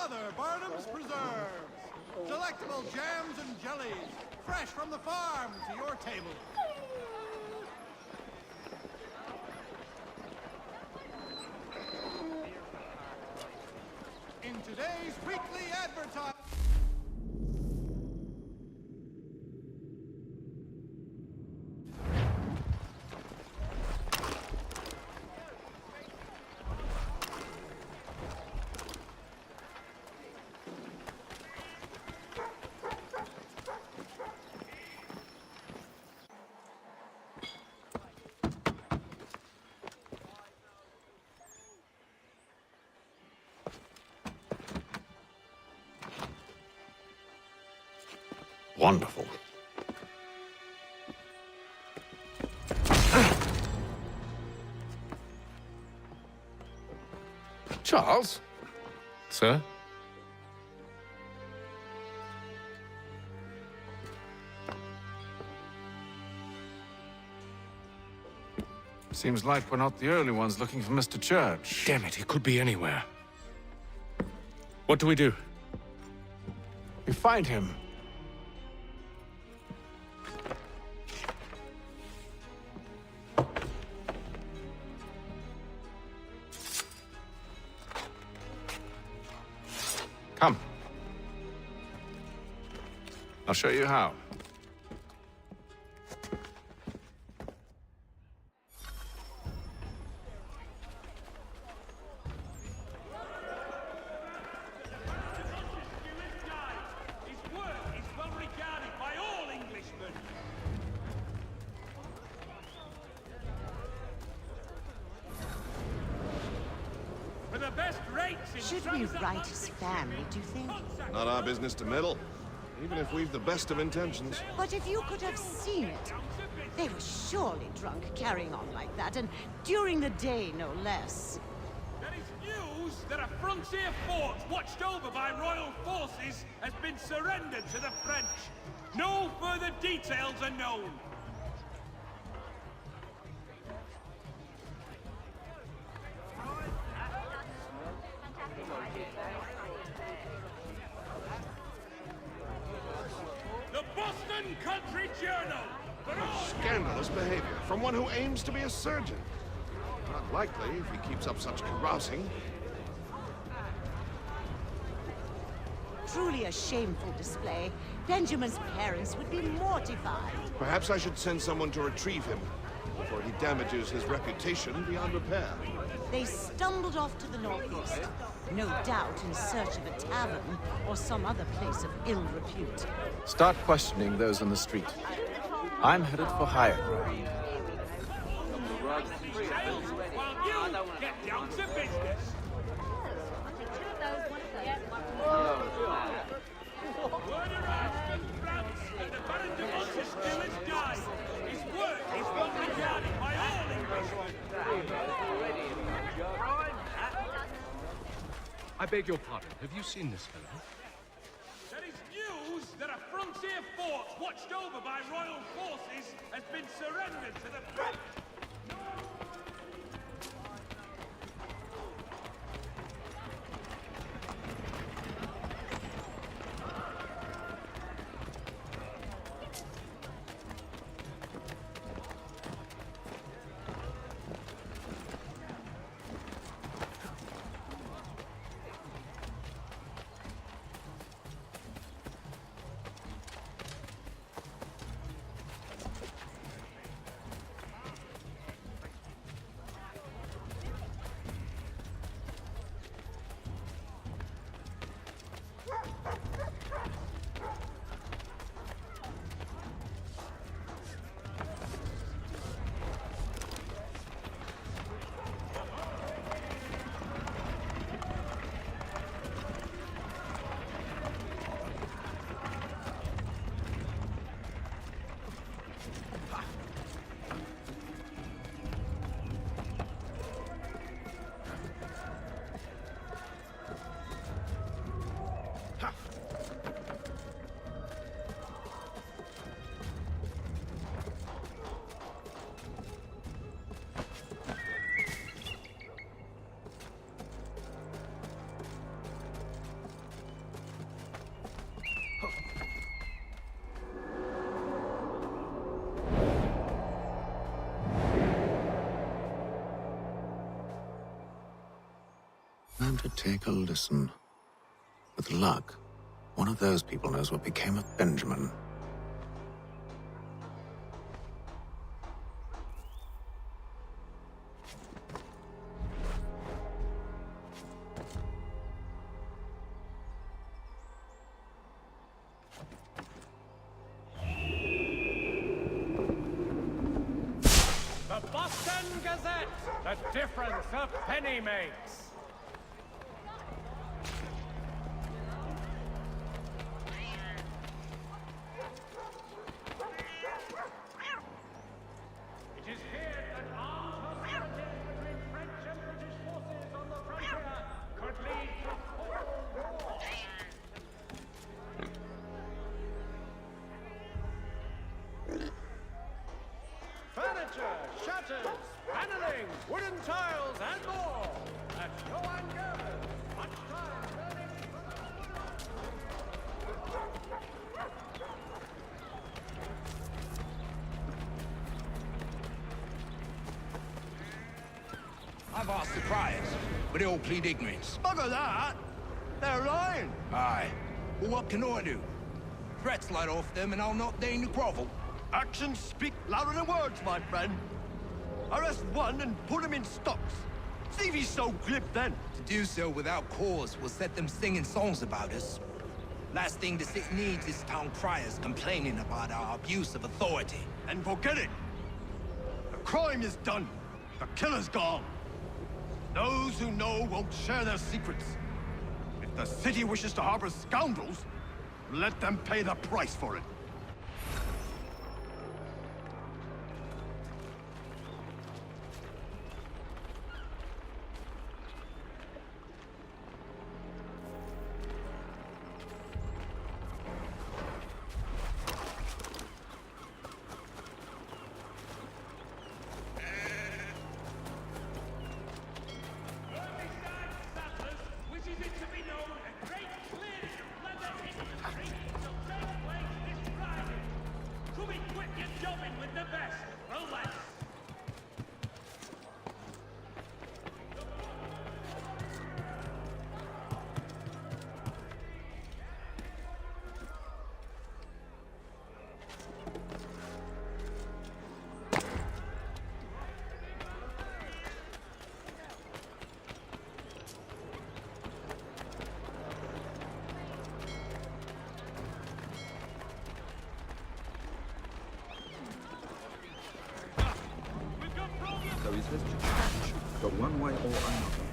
Father Barnum's Preserves. Delectable jams and jellies, fresh from the farm to your table. In today's weekly advertisement. Wonderful. Charles? Sir? Seems like we're not the only ones looking for Mr. Church. Damn it, he could be anywhere. What do we do? We find him. Come. I'll show you how. Should we write his family, do you think? Not our business to meddle, even if we've the best of intentions. But if you could have seen it, they were surely drunk carrying on like that, and during the day, no less. There is news that a frontier fort watched over by royal forces has been surrendered to the French. No further details are known. Country Journal! Scandalous behavior from one who aims to be a surgeon. Not likely if he keeps up such carousing. Truly a shameful display. Benjamin's parents would be mortified. Perhaps I should send someone to retrieve him before he damages his reputation beyond repair. They stumbled off to the northeast, no doubt in search of a tavern or some other place of ill repute. Start questioning those on the street. I'm headed for higher ground. While you get down to business. Word arrives from France that the Baron de Montesquieu has died. His work is well regarded by all Englishmen. I beg your pardon. Have you seen this fellow? There is news that a frontier fort watched over by royal forces has been surrendered to the French. should take a listen. With luck, one of those people knows what became of Benjamin. The Boston Gazette! The difference a penny makes! It is here that armed hostilities between French and British forces on the frontier could lead to total war. Furniture, shutters, paneling, wooden tiles, and more. At Johann Gerber. Much time learning. I've asked the criers, but they all plead ignorance. Bugger that! They're lying! Aye. Well, what can I do? Threats light off them and I'll not deign to grovel. Actions speak louder than words, my friend. Arrest one and put him in stocks. See if he's so glib then. To do so without cause will set them singing songs about us. Last thing the city needs is town criers complaining about our abuse of authority. And forget it. The crime is done. The killer's gone. Those who know won't share their secrets. If the city wishes to harbor scoundrels, let them pay the price for it. So is this but one way or another?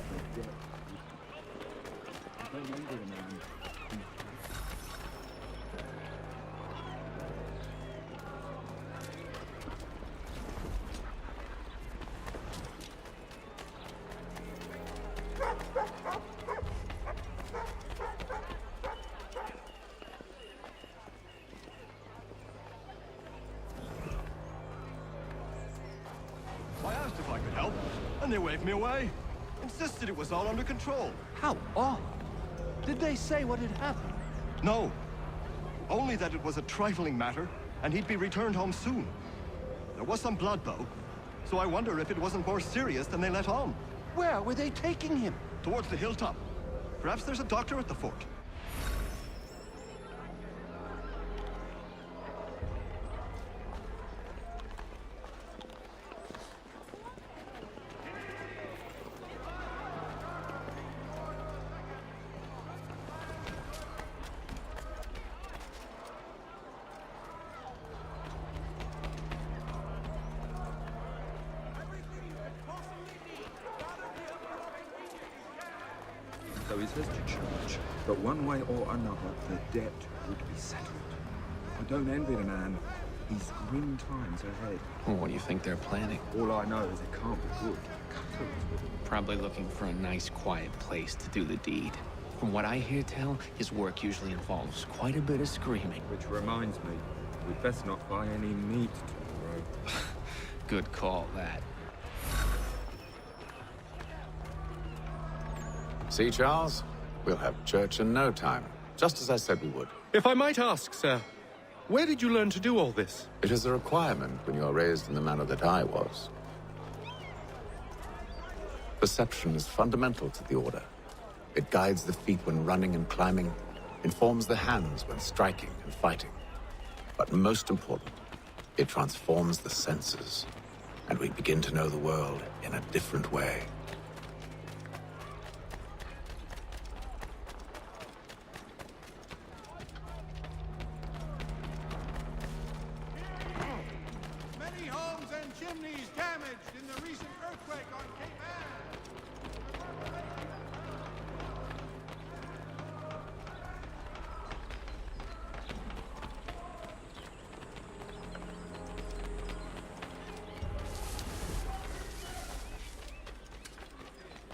I asked if I could help, and they waved me away. Insisted it was all under control. How odd. Did they say what had happened? No. Only that it was a trifling matter, and he'd be returned home soon. There was some blood, though, so I wonder if it wasn't more serious than they let on. Where were they taking him? Towards the hilltop. Perhaps there's a doctor at the fort. So is this to church, but one way or another, the debt would be settled. I don't envy the man. He's grim times ahead. Well, what do you think they're planning? All I know is it can't be good. Probably looking for a nice, quiet place to do the deed. From what I hear tell, his work usually involves quite a bit of screaming. Which reminds me, we'd best not buy any meat tomorrow. Good call, that. See, Charles? We'll have church in no time, just as I said we would. If I might ask, sir, where did you learn to do all this? It is a requirement when you are raised in the manner that I was. Perception is fundamental to the Order. It guides the feet when running and climbing, informs the hands when striking and fighting. But most important, it transforms the senses, and we begin to know the world in a different way. Many homes and chimneys damaged in the recent earthquake on Cape Ann.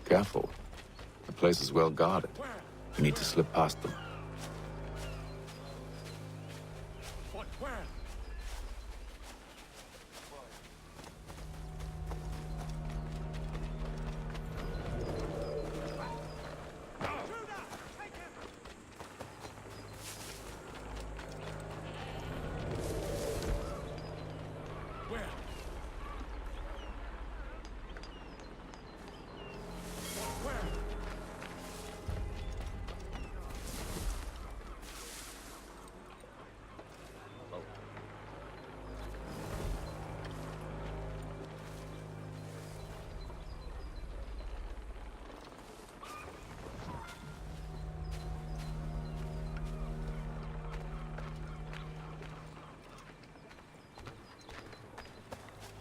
Careful. The place is well guarded. You need to slip past them. What? Where?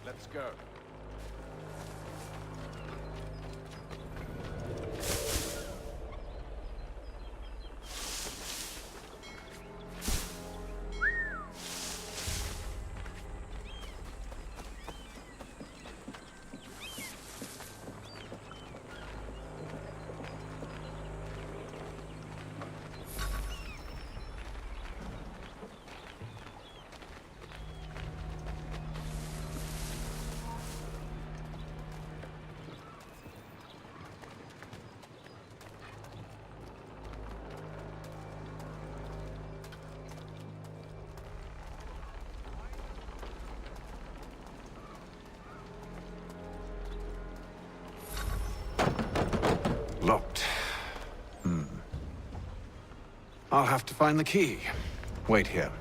Let's go. Locked. I'll have to find the key. Wait here.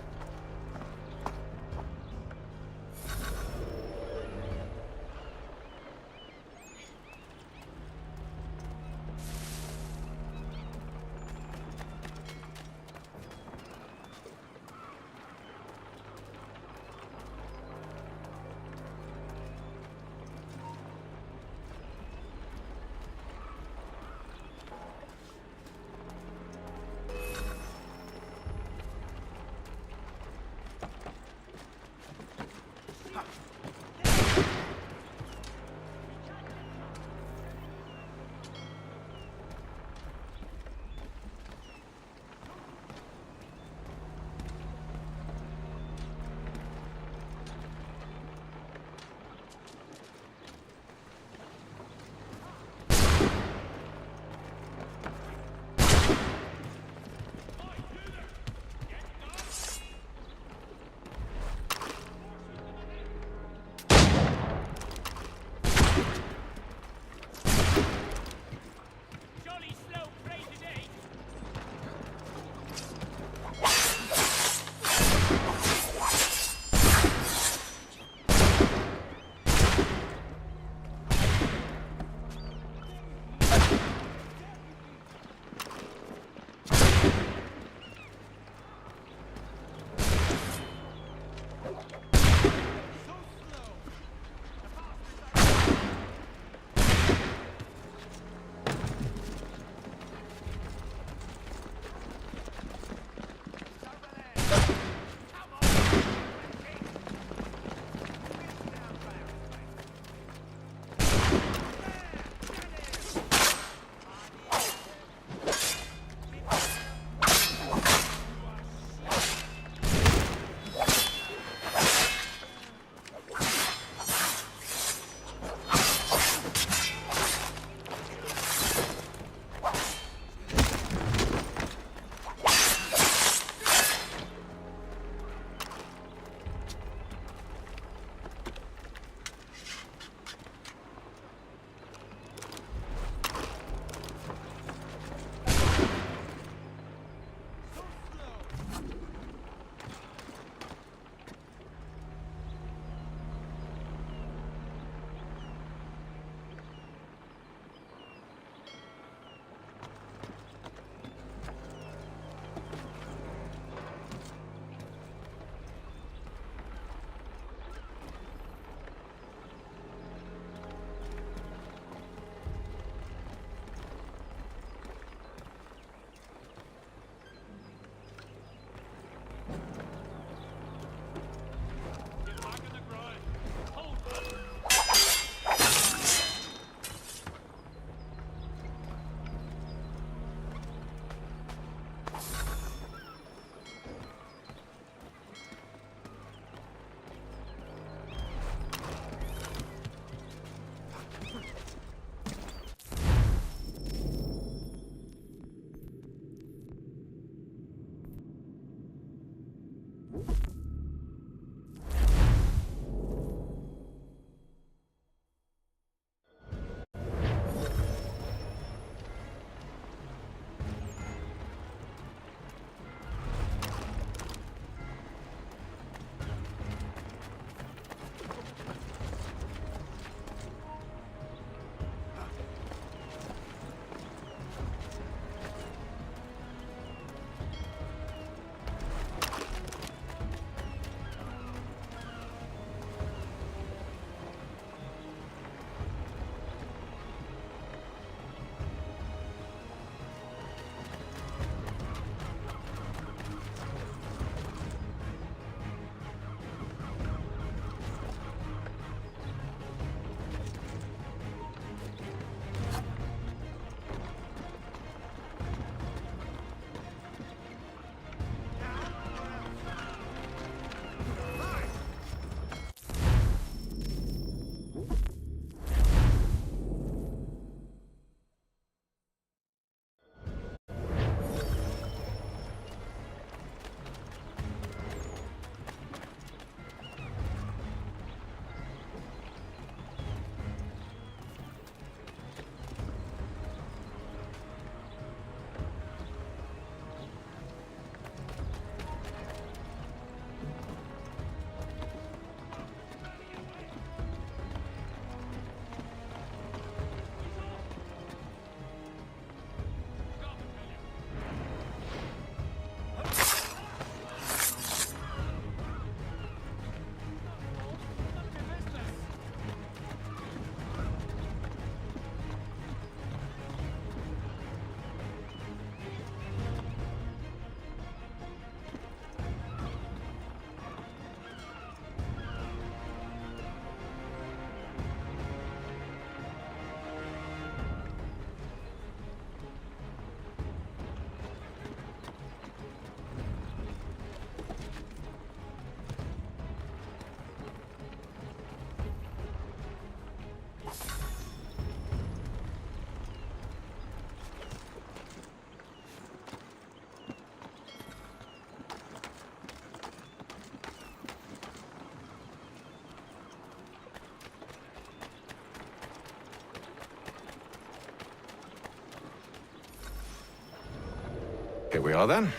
we are then.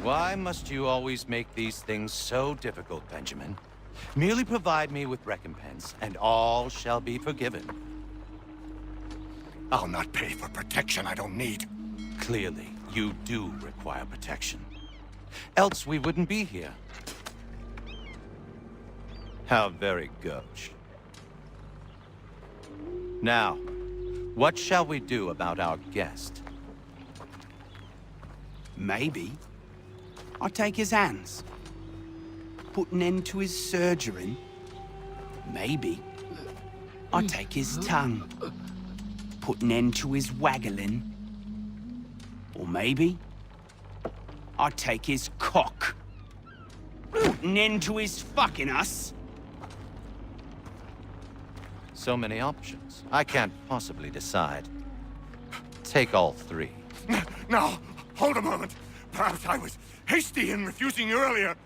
Why must you always make these things so difficult, Benjamin? Merely provide me with recompense, and all shall be forgiven. I'll not pay for protection I don't need. Clearly, you do require protection. Else we wouldn't be here. How very gauche. Now, what shall we do about our guest? Maybe I'll take his hands. Put an end to his surgering. Maybe I'll take his tongue. Put an end to his waggling. Or maybe I'll take his cock. Put an end to his fucking us. So many options. I can't possibly decide. Take all three. No, hold a moment. Perhaps I was hasty in refusing you earlier.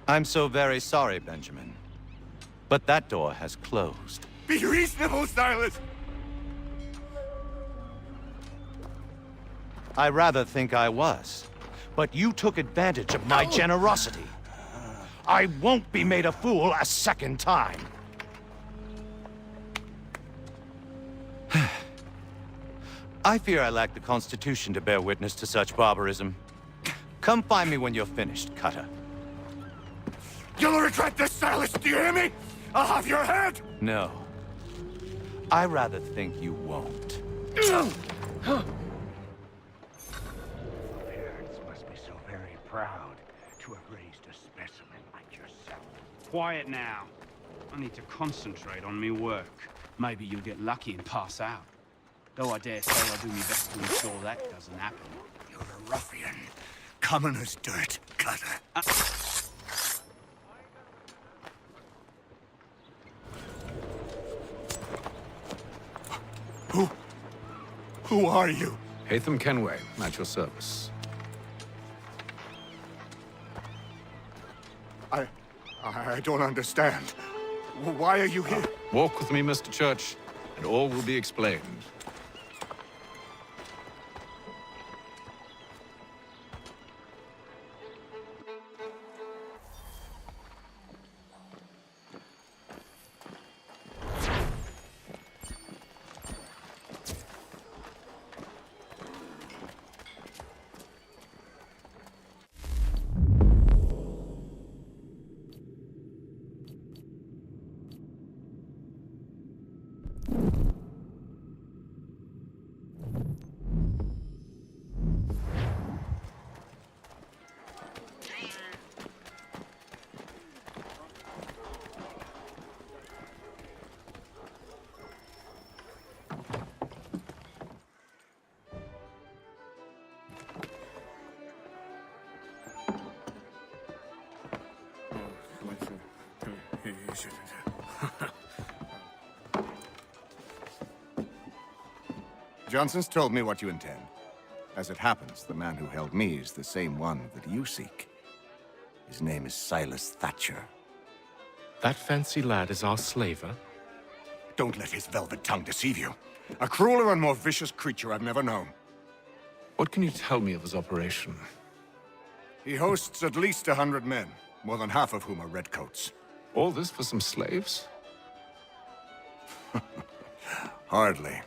I'm so very sorry, Benjamin. But that door has closed. Be reasonable, Silas! I rather think I was. But you took advantage of my generosity. I won't be made a fool a second time. I fear I lack the constitution to bear witness to such barbarism. Come find me when you're finished, Cutter. You'll regret this, Silas, do you hear me? I'll have your head! No. I rather think you won't. Parents must be so very proud to have raised a specimen like yourself. Quiet now. I need to concentrate on me work. Maybe you'll get lucky and pass out. Though I dare say I'll do my best to ensure that doesn't happen. You're a ruffian. Common as dirt, Cutter. Who are you? Connor Kenway, at your service. I don't understand. Why are you here? Walk with me, Mr. Church, and all will be explained. Johnson's told me what you intend. As it happens, the man who held me is the same one that you seek. His name is Silas Thatcher. That fancy lad is our slaver? Don't let his velvet tongue deceive you. A crueler and more vicious creature I've never known. What can you tell me of his operation? He hosts at least 100 men, more than half of whom are Redcoats. All this for some slaves? Hardly.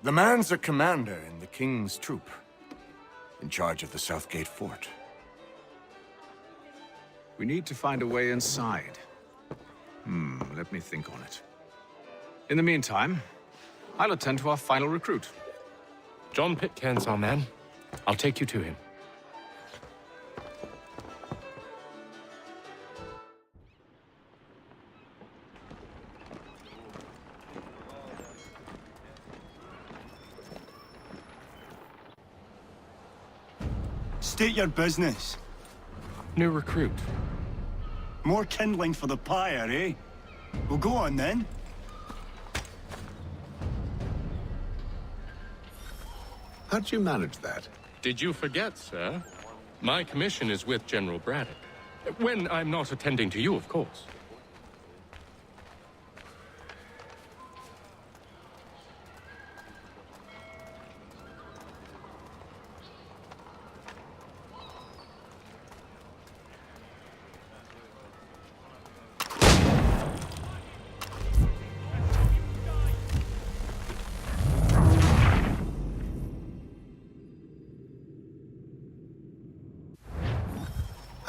The man's a commander in the King's troop, in charge of the Southgate Fort. We need to find a way inside. Let me think on it. In the meantime, I'll attend to our final recruit. John Pitcairn's our man. I'll take you to him. State your business. New recruit. More kindling for the pyre, eh? Well, go on then. How'd you manage that? Did you forget, sir? My commission is with General Braddock. When I'm not attending to you, of course.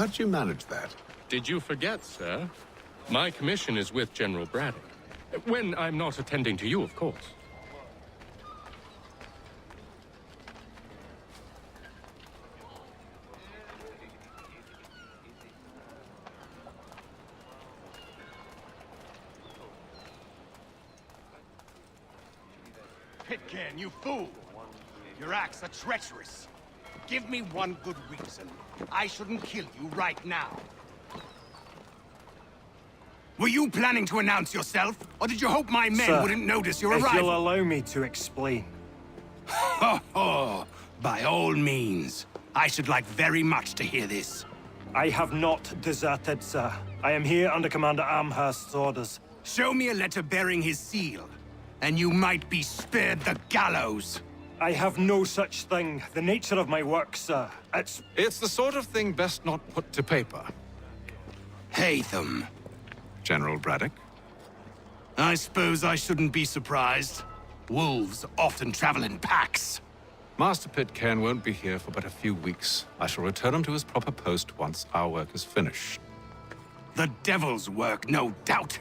How'd you manage that? Did you forget, sir? My commission is with General Braddock. When I'm not attending to you, of course. Pitcairn, you fool! Your acts are treacherous. Give me one good reason. I shouldn't kill you right now. Were you planning to announce yourself? Or did you hope my men wouldn't notice your arrival? If you'll allow me to explain. Ho ho! By all means. I should like very much to hear this. I have not deserted, sir. I am here under Commander Amherst's orders. Show me a letter bearing his seal, and you might be spared the gallows. I have no such thing. The nature of my work, sir. It's the sort of thing best not put to paper. Haytham. General Braddock? I suppose I shouldn't be surprised. Wolves often travel in packs. Master Pitcairn won't be here for but a few weeks. I shall return him to his proper post once our work is finished. The devil's work, no doubt.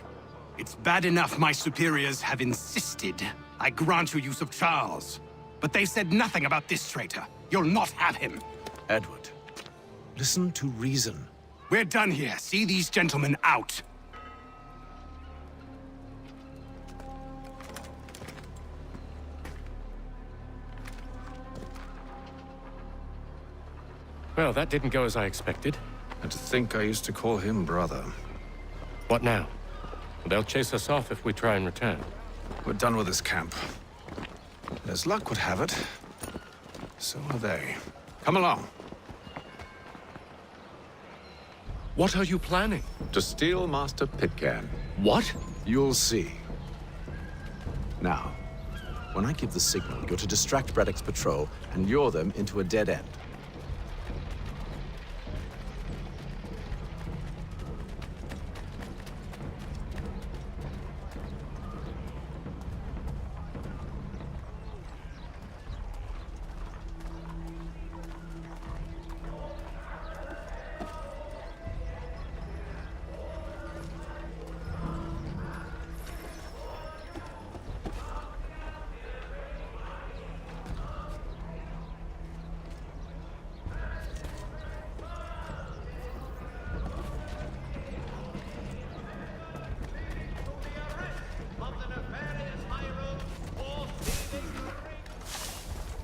It's bad enough my superiors have insisted I grant you use of Charles. But they've said nothing about this traitor. You'll not have him. Edward, listen to reason. We're done here. See these gentlemen out. Well, that didn't go as I expected. And to think I used to call him brother. What now? They'll chase us off if we try and return. We're done with this camp. As luck would have it, so are they. Come along. What are you planning? To steal Master Pitcairn. What? You'll see. Now, when I give the signal, you're to distract Braddock's patrol and lure them into a dead end.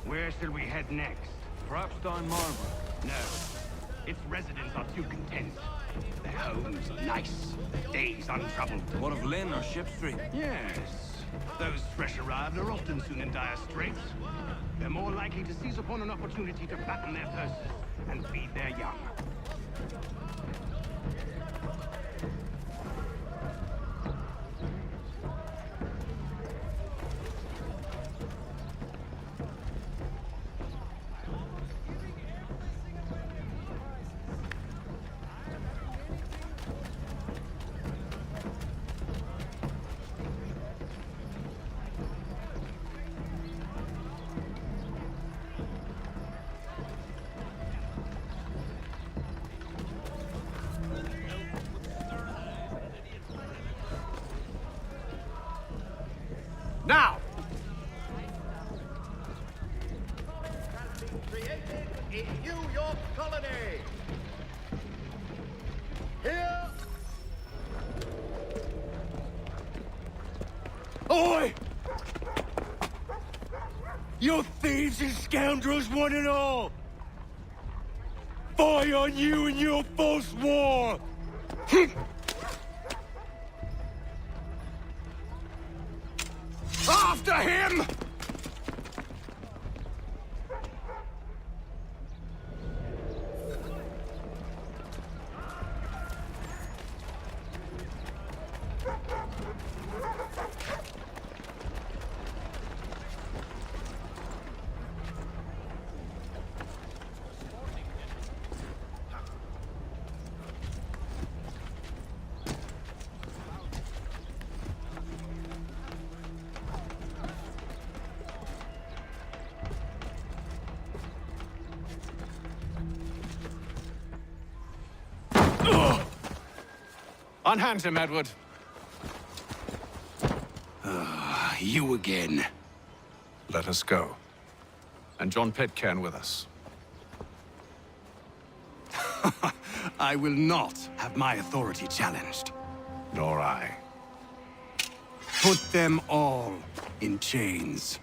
Where shall we head next? Perhaps down Marlborough. No. Its residents are too content. Their homes nice, their days untroubled. What of Lynn or Ship Street? Yes. Those fresh arrived are often soon in dire straits. They're more likely to seize upon an opportunity to fatten their purses and feed their young. Now! Created in New York colony. Here. Oi! You thieves and scoundrels, one and all! Fie on you and your false war! After him! Unhand him, Edward. You again. Let us go. And John Pitcairn with us. I will not have my authority challenged. Nor I. Put them all in chains.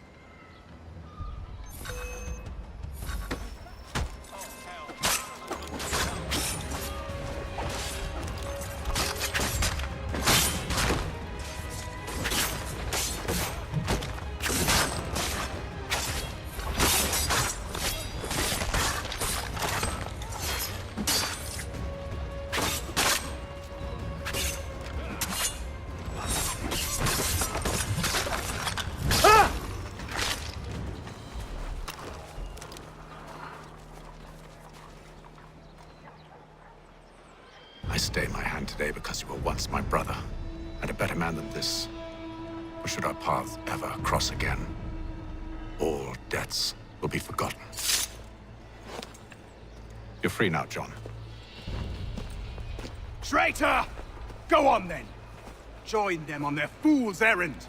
I stay my hand today because you were once my brother, and a better man than this. But should our paths ever cross again, all debts will be forgotten. You're free now, John. Traitor! Go on then. Join them on their fool's errand.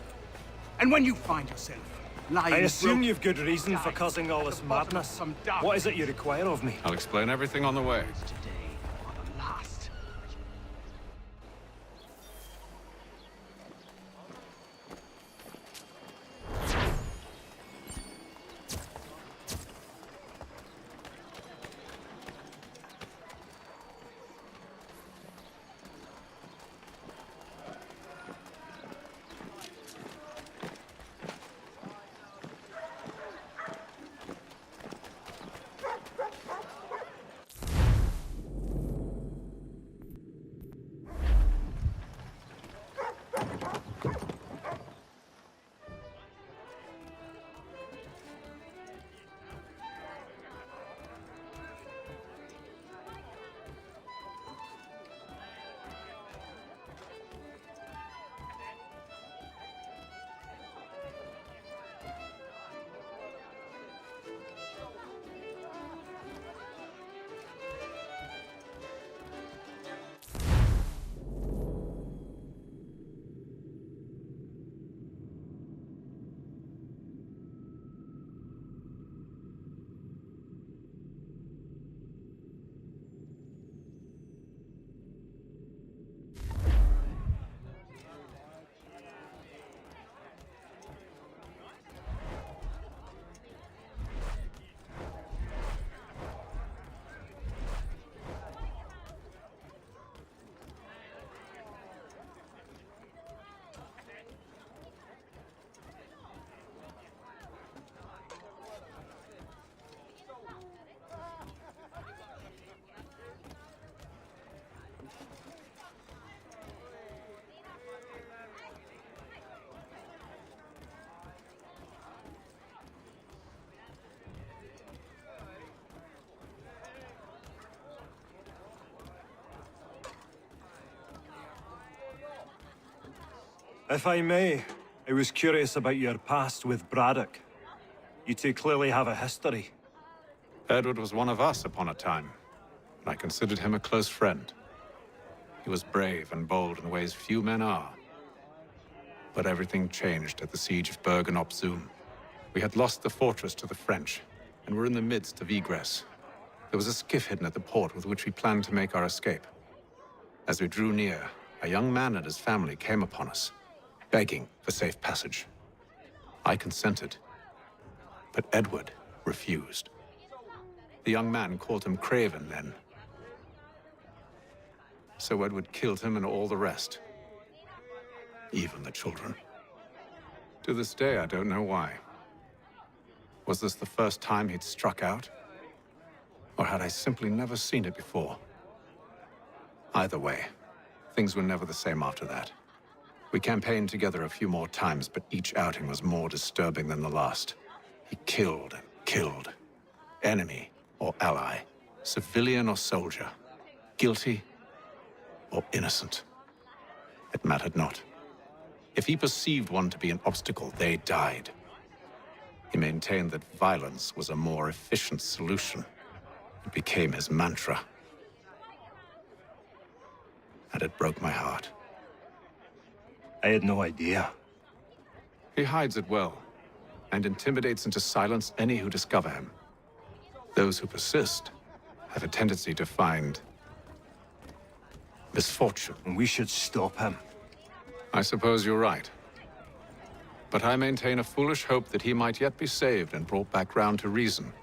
And when you find yourself lying... I assume you've good reason for causing all this madness. What is it you require of me? I'll explain everything on the way. If I may, I was curious about your past with Braddock. You two clearly have a history. Edward was one of us upon a time, and I considered him a close friend. He was brave and bold in ways few men are. But everything changed at the siege of Bergen-op Zoom. We had lost the fortress to the French, and were in the midst of egress. There was a skiff hidden at the port with which we planned to make our escape. As we drew near, a young man and his family came upon us, begging for safe passage. I consented, but Edward refused. The young man called him craven then. So Edward killed him and all the rest. Even the children. To this day, I don't know why. Was this the first time he'd struck out? Or had I simply never seen it before? Either way, things were never the same after that. We campaigned together a few more times, but each outing was more disturbing than the last. He killed and killed. Enemy or ally, civilian or soldier, guilty or innocent. It mattered not. If he perceived one to be an obstacle, they died. He maintained that violence was a more efficient solution. It became his mantra. and it broke my heart. I had no idea. He hides it well, and intimidates into silence any who discover him. Those who persist have a tendency to find misfortune. And we should stop him. I suppose you're right. But I maintain a foolish hope that he might yet be saved and brought back round to reason.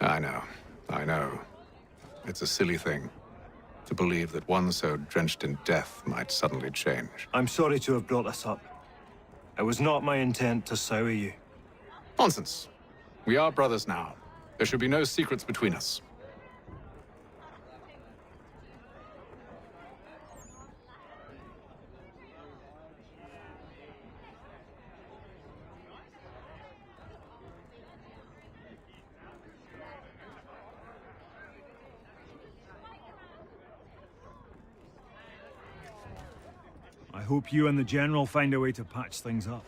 I know. It's a silly thing to believe that one so drenched in death might suddenly change. I'm sorry to have brought this up. It was not my intent to sour you. Nonsense. We are brothers now. There should be no secrets between us. I hope you and the General find a way to patch things up.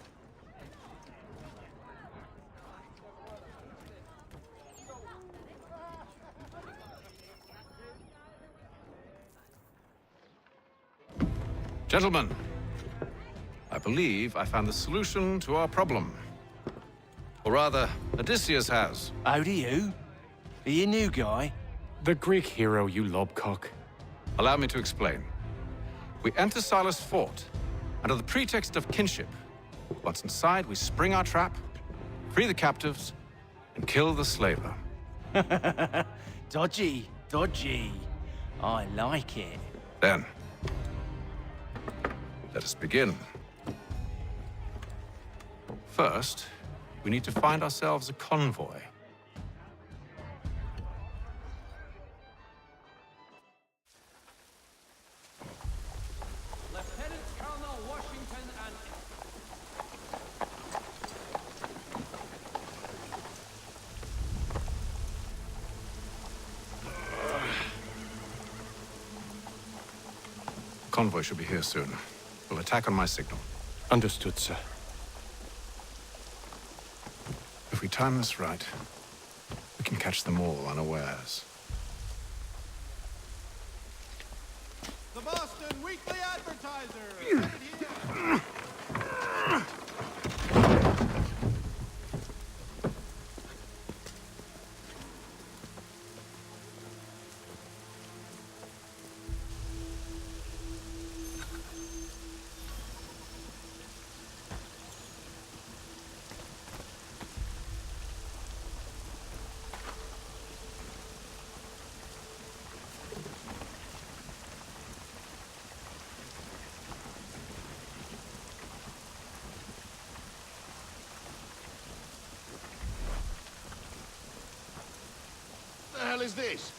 Gentlemen, I believe I found the solution to our problem. Or rather, Odysseus has. How do you? Are you a new guy? The Greek hero, you lobcock. Allow me to explain. We enter Silas' fort, under the pretext of kinship. Once inside, we spring our trap, free the captives, and kill the slaver. Dodgy. I like it. Then, let us begin. First, we need to find ourselves a convoy. Lieutenant Colonel Washington and... The convoy should be here soon. We'll attack on my signal. Understood, sir. If we time this right, we can catch them all unawares. The Boston Weekly Advertiser! Right here. The hell is this?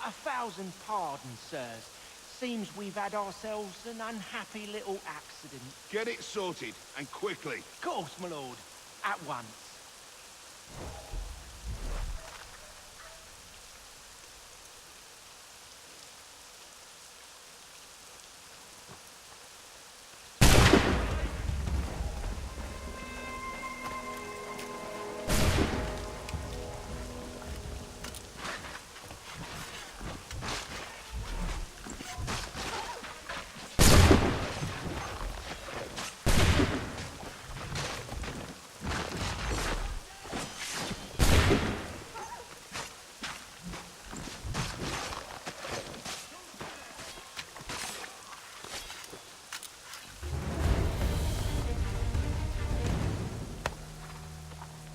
1,000 pardons, sirs. Seems we've had ourselves an unhappy little accident. Get it sorted, and quickly. Of course, my lord. At once.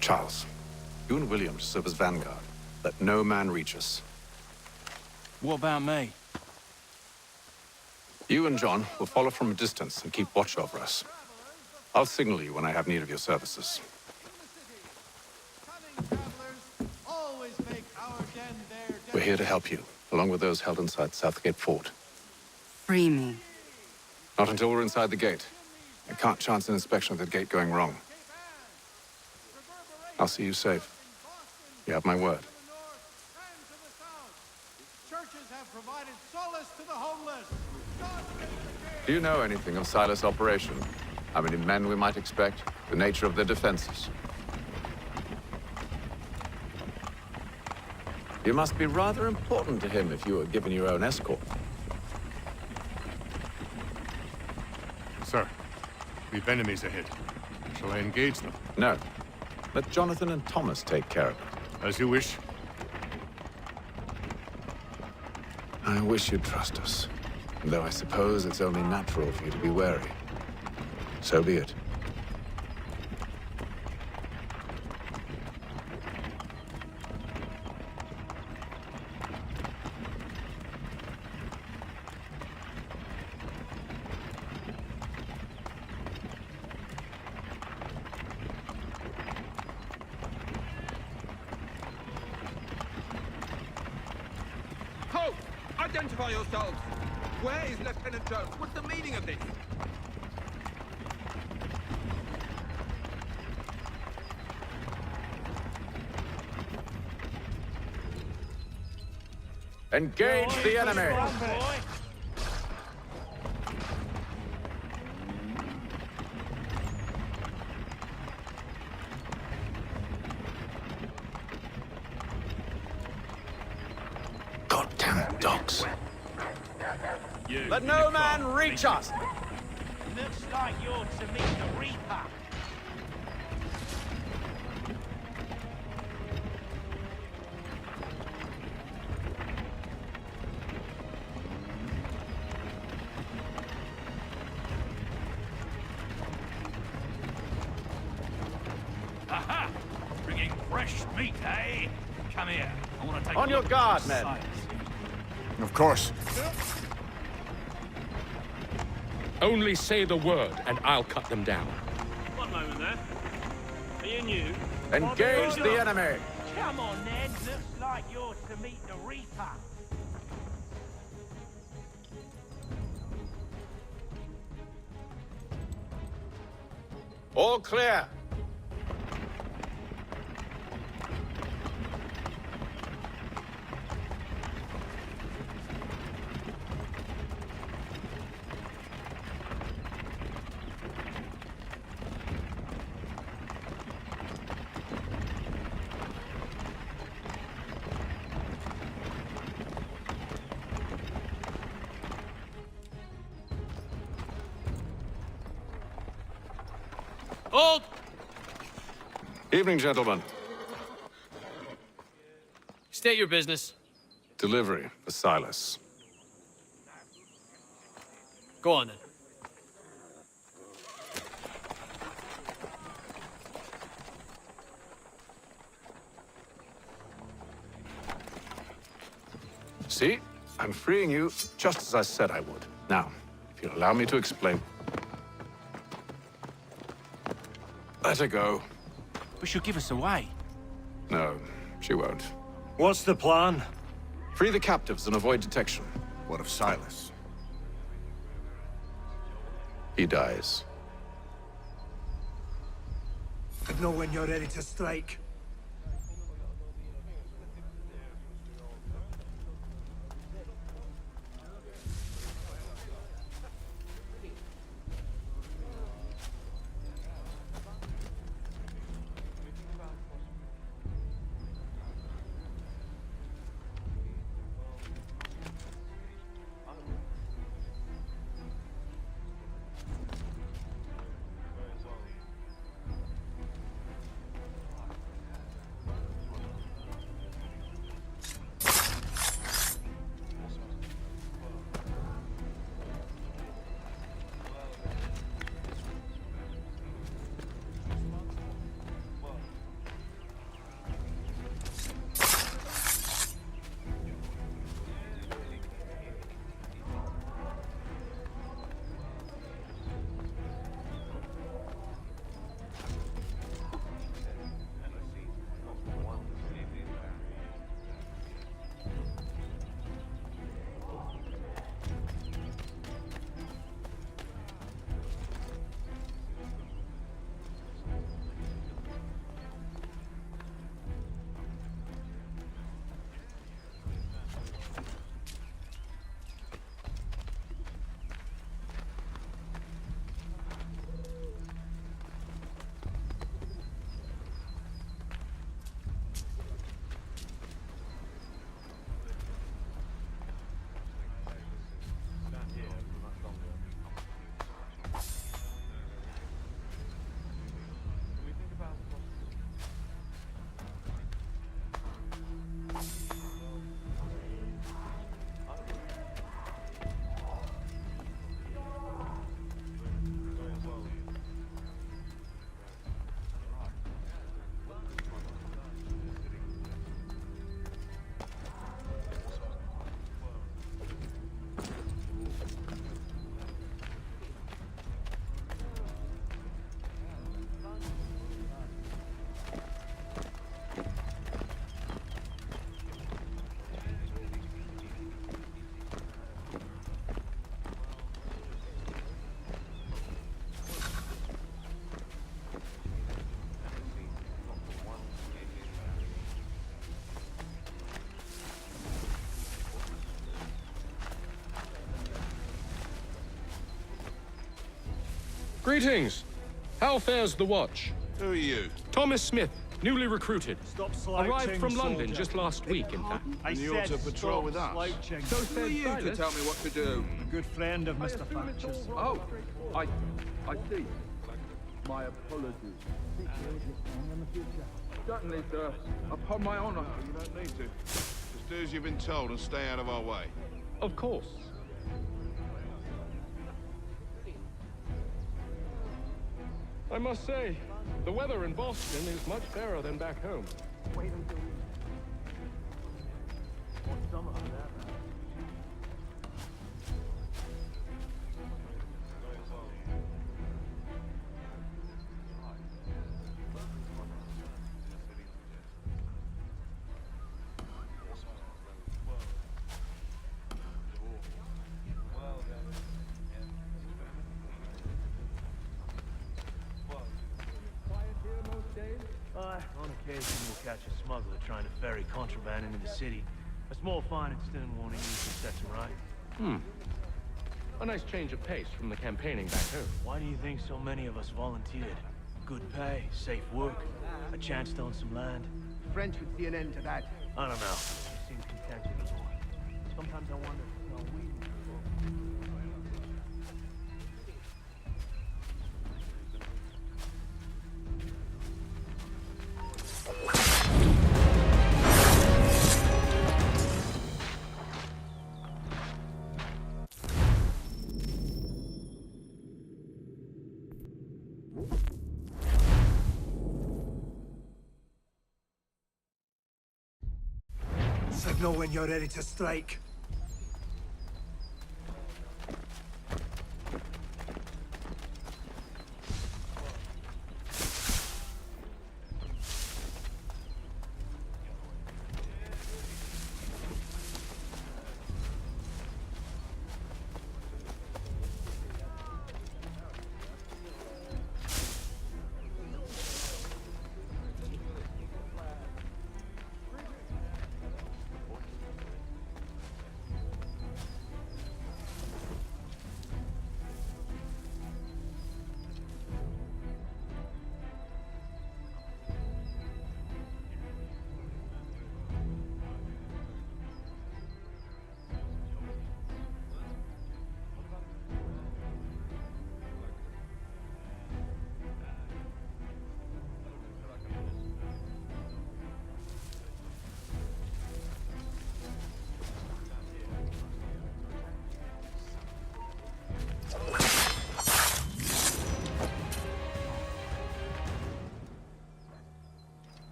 Charles, you and William serve as vanguard. Let no man reach us. What about me? You and John will follow from a distance and keep watch over us. I'll signal you when I have need of your services. Always make our den their den. We're here to help you, along with those held inside Southgate Fort. Free me. Not until we're inside the gate. I can't chance an inspection of the gate going wrong. I'll see you safe. You have my word. Churches have provided solace to the homeless. Do you know anything of Silas' operation? How many men we might expect? The nature of their defenses? You must be rather important to him if you were given your own escort. Sir, we've enemies ahead. Shall I engage them? No. Let Jonathan and Thomas take care of it. As you wish. I wish you'd trust us. Though I suppose it's only natural for you to be wary. So be it. Halt! Identify yourselves! Where is Lieutenant Jones? What's the meaning of this? Engage the enemy! Goddamn dogs. Let no man reach us! Looks like you're to meet the Reaper. Aha! Bringing fresh meat, eh? Come here. I want to take On a your look at guard, some men. sights. Of course. Only say the word, and I'll cut them down. One moment there. Are you new? Engage the enemy! Come on, then. Looks like you're to meet the Reaper. All clear. Hold! Evening, gentlemen. State your business. Delivery for Silas. Go on, then. See? I'm freeing you just as I said I would. Now, if you'll allow me to explain. Let her go. But she'll give us away. No, she won't. What's the plan? Free the captives and avoid detection. What of Silas? He dies. Know when you're ready to strike. Greetings. How fares the watch? Who are you? Thomas Smith, newly recruited. Stop slouching, Arrived from London soldier. just last week, in fact. And you ought to patrol with us. Slouching. So Who are said you to Silas. tell me what to do? A good friend of Mr. Thatcher's. Oh, I see. My apologies. Certainly, sir. Upon my honor. You don't need to. Just do as you've been told and stay out of our way. Of course. I must say, the weather in Boston is much fairer than back home. Wait until we... Want some of that. On occasion, we'll catch a smuggler trying to ferry contraband into the city. A small fine and stern warning usually sets him right. A nice change of pace from the campaigning back home. Why do you think so many of us volunteered? Good pay, safe work, a chance to own some land. The French would see an end to that. I don't know. It seems content with the war. Sometimes I wonder if it's not we. Signal when you're ready to strike.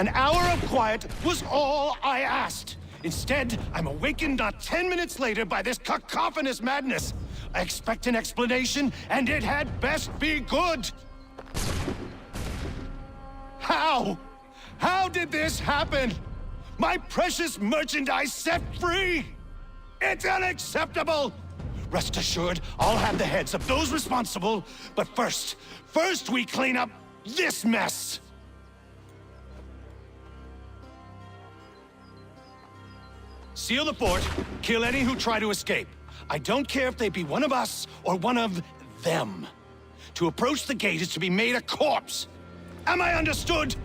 An hour of quiet was all I asked. Instead, I'm awakened not 10 minutes later by this cacophonous madness. I expect an explanation, and it had best be good. How? How did this happen? My precious merchandise set free? It's unacceptable! Rest assured, I'll have the heads of those responsible, but first we clean up this mess! Seal the fort, kill any who try to escape. I don't care if they be one of us or one of them. To approach the gate is to be made a corpse. Am I understood?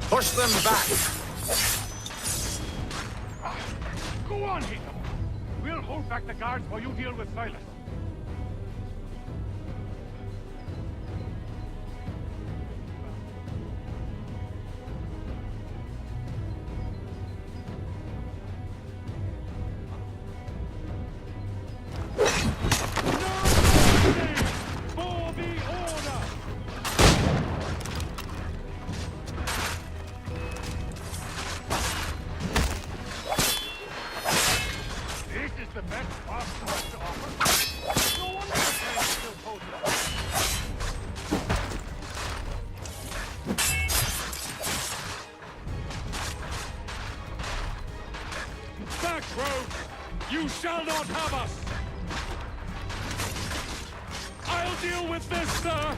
Push them back! Go on, Heath. We'll hold back the guards while you deal with Silas. You shall not have us! I'll deal with this, sir!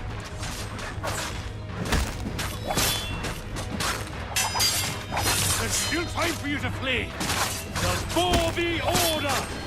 There's still time for you to flee! For the order!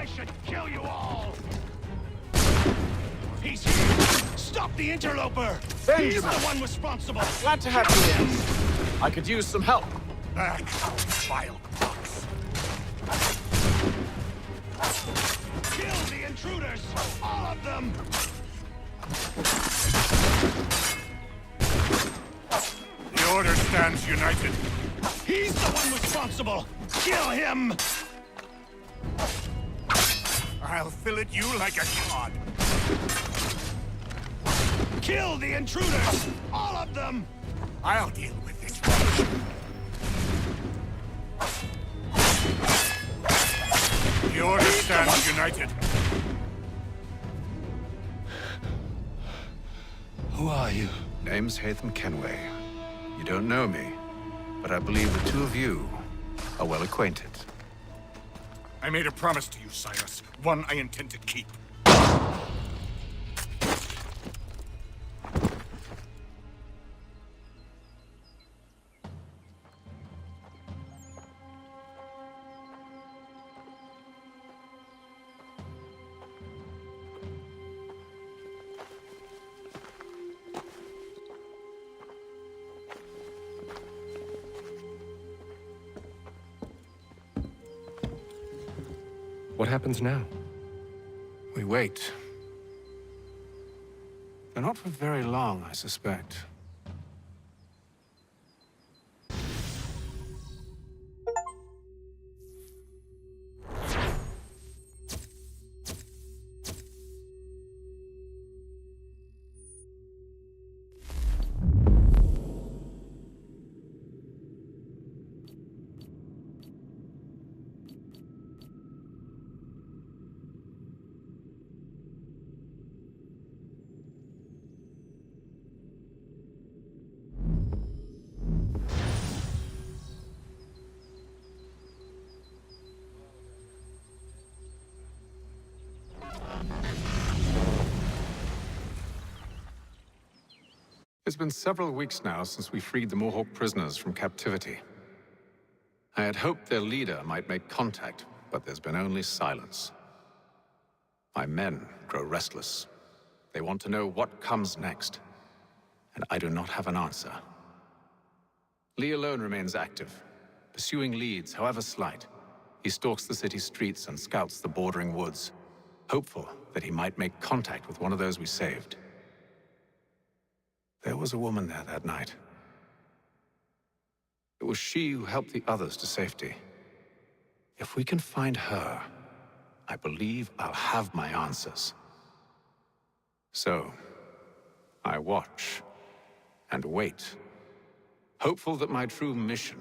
I should kill you all! He's here! Stop the interloper! Benjamin. He's the one responsible! Glad to have you in. I could use some help. Back, vile united. He's the one responsible! Kill him! I'll fillet you like a cod. Kill the intruders! All of them! I'll deal with this rubbish. The Order stands united. Who are you? Name's Connor Kenway. You don't know me, but I believe the two of you are well acquainted. I made a promise to you, Silas. One I intend to keep. What happens now? We wait. But not for very long, I suspect. It's been several weeks now since we freed the Mohawk prisoners from captivity. I had hoped their leader might make contact, but there's been only silence. My men grow restless. They want to know what comes next, and I do not have an answer. Lee alone remains active, pursuing leads, however slight. He stalks the city streets and scouts the bordering woods, hopeful that he might make contact with one of those we saved. There was a woman there that night. It was she who helped the others to safety. If we can find her, I believe I'll have my answers. So, I watch and wait, hopeful that my true mission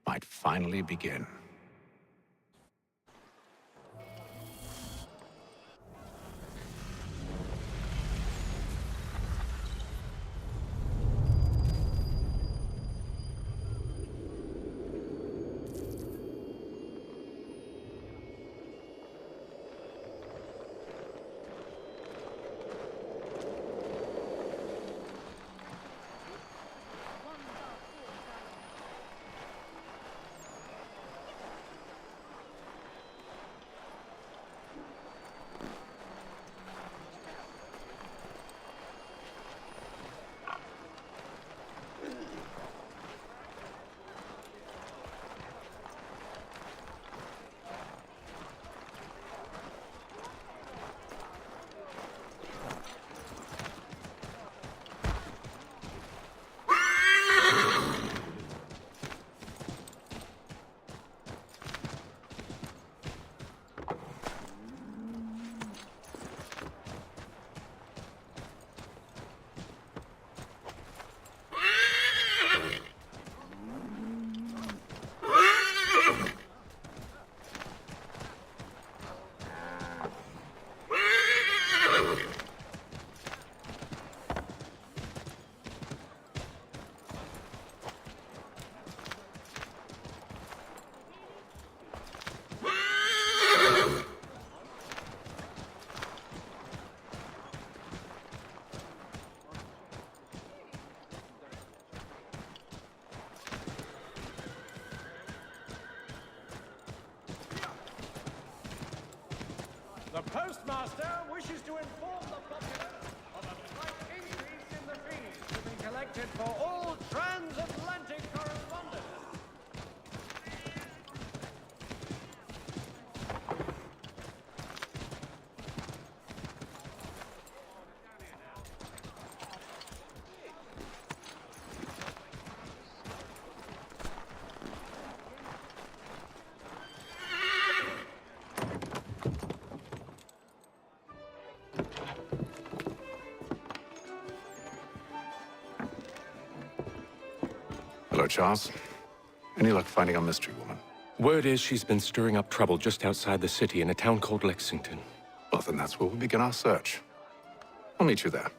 might finally begin. The postmaster wishes to inform the populace of a slight increase in the fees to be collected for all transatlantic correspondence. Charles. Any luck finding our mystery woman? Word is she's been stirring up trouble just outside the city in a town called Lexington. Well, then that's where we'll begin our search. I'll meet you there.